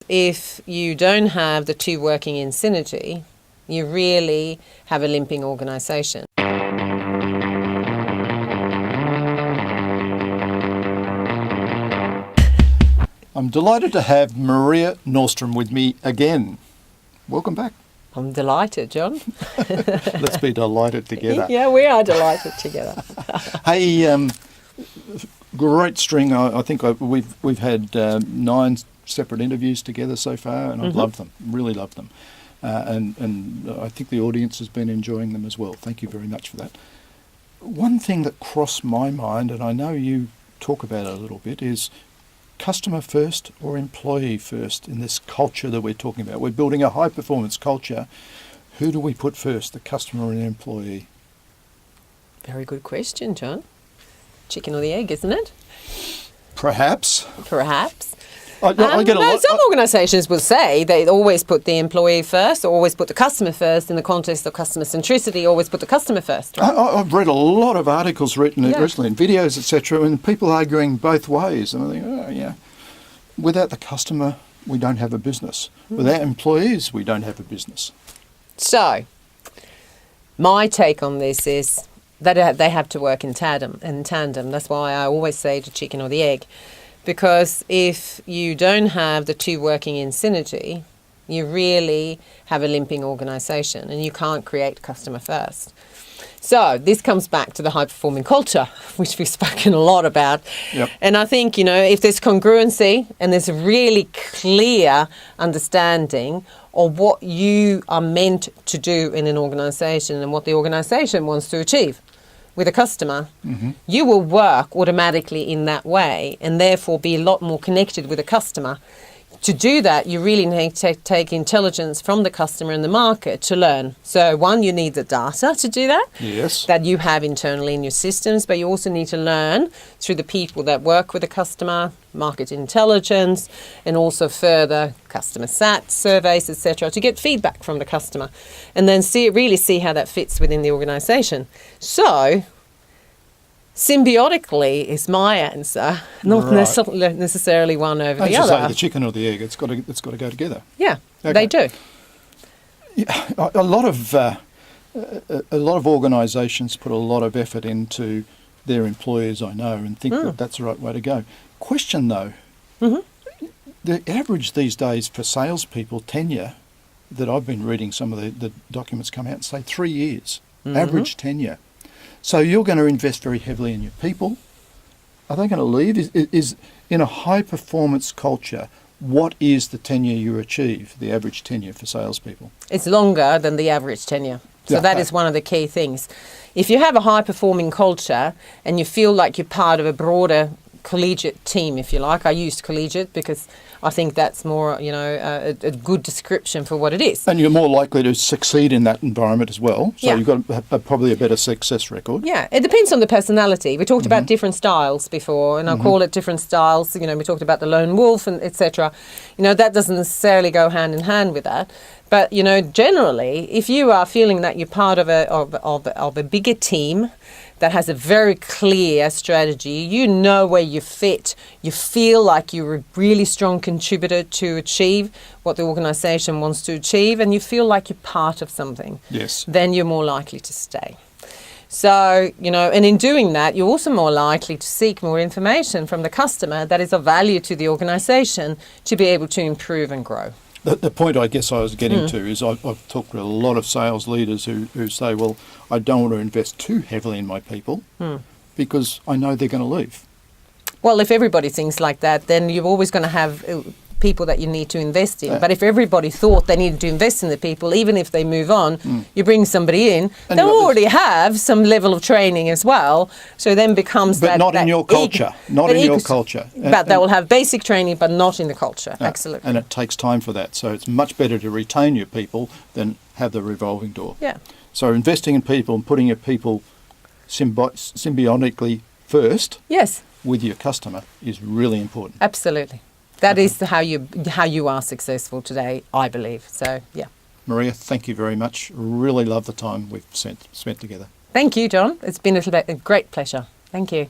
If you don't have the two working in synergy, you really have a limping organisation. I'm delighted to have Maria Nordstrom with me again. Welcome back. I'm delighted, John. Let's be delighted together. Yeah, we are delighted together. Hey, great string. I think we've had 9 separate interviews together so far, and I've loved them. Really loved them, and I think the audience has been enjoying them as well. Thank you very much for that. One thing that crossed my mind, and I know you talk about it a little bit, is customer first or employee first in this culture that we're talking about. We're building a high performance culture. Who do we put first, the customer or the employee? Very good question, John. Chicken or the egg, isn't it? Perhaps. I get a lot. Some organisations will say they always put the employee first, or always put the customer first in the context of customer centricity, always put the customer first. Right? I've read a lot of articles written recently in videos, etc., and people arguing both ways. And I think, oh yeah, without the customer, we don't have a business. Without employees, we don't have a business. So, my take on this is that they have to work in tandem. That's why I always say the chicken or the egg. Because if you don't have the two working in synergy, you really have a limping organisation and you can't create customer first. So this comes back to the high-performing culture, which we've spoken a lot about. Yep. And I think, if there's congruency and there's a really clear understanding of what you are meant to do in an organisation and what the organisation wants to achieve with a customer, you will work automatically in that way and therefore be a lot more connected with a customer. To do that, you really need to take intelligence from the customer and the market to learn. So one, you need the data to do that, yes, that you have internally in your systems, but you also need to learn through the people that work with the customer, market intelligence, and also further customer sat surveys, etc., to get feedback from the customer and then really see how that fits within the organisation. So symbiotically is my answer, not necessarily one over the other. As you say, the chicken or the egg, it's got to go together. Yeah, okay. They do. Yeah, a lot of organisations put a lot of effort into their employees, I know, and think that that's the right way to go. Question though, the average these days for salespeople tenure, that I've been reading some of the documents come out and say 3 years, average tenure. So you're going to invest very heavily in your people. Are they going to leave? Is in a high-performance culture, what is the tenure you achieve, the average tenure for salespeople? It's longer than the average tenure. So Yeah, that is one of the key things. If you have a high-performing culture and you feel like you're part of a broader collegiate team, if you like. I used collegiate because I think that's more, a good description for what it is. And you're more likely to succeed in that environment as well. So you've got probably a better success record. Yeah, it depends on the personality. We talked about different styles before, and I'll call it different styles. We talked about the lone wolf and etc. That doesn't necessarily go hand in hand with that. But, generally, if you are feeling that you're part of a bigger team that has a very clear strategy, you know where you fit, you feel like you're a really strong contributor to achieve what the organisation wants to achieve, and you feel like you're part of something, yes, then you're more likely to stay. So, and in doing that, you're also more likely to seek more information from the customer that is of value to the organisation to be able to improve and grow. The point I guess I was getting to is I've talked to a lot of sales leaders who say, well, I don't want to invest too heavily in my people because I know they're going to leave. Well, if everybody thinks like that, then you're always going to have people that you need to invest in. But if everybody thought they needed to invest in the people, even if they move on, you bring somebody in, and they'll already have some level of training as well. So then becomes but not in your culture. Not in your culture. But they will have basic training, but not in the culture. Absolutely. And it takes time for that. So it's much better to retain your people than have the revolving door. Yeah. So investing in people and putting your people symbiotically first with your customer is really important. Absolutely. That is how you are successful today, I believe. So, yeah. Maria, thank you very much. Really love the time we've spent together. Thank you, John. It's been a great pleasure. Thank you.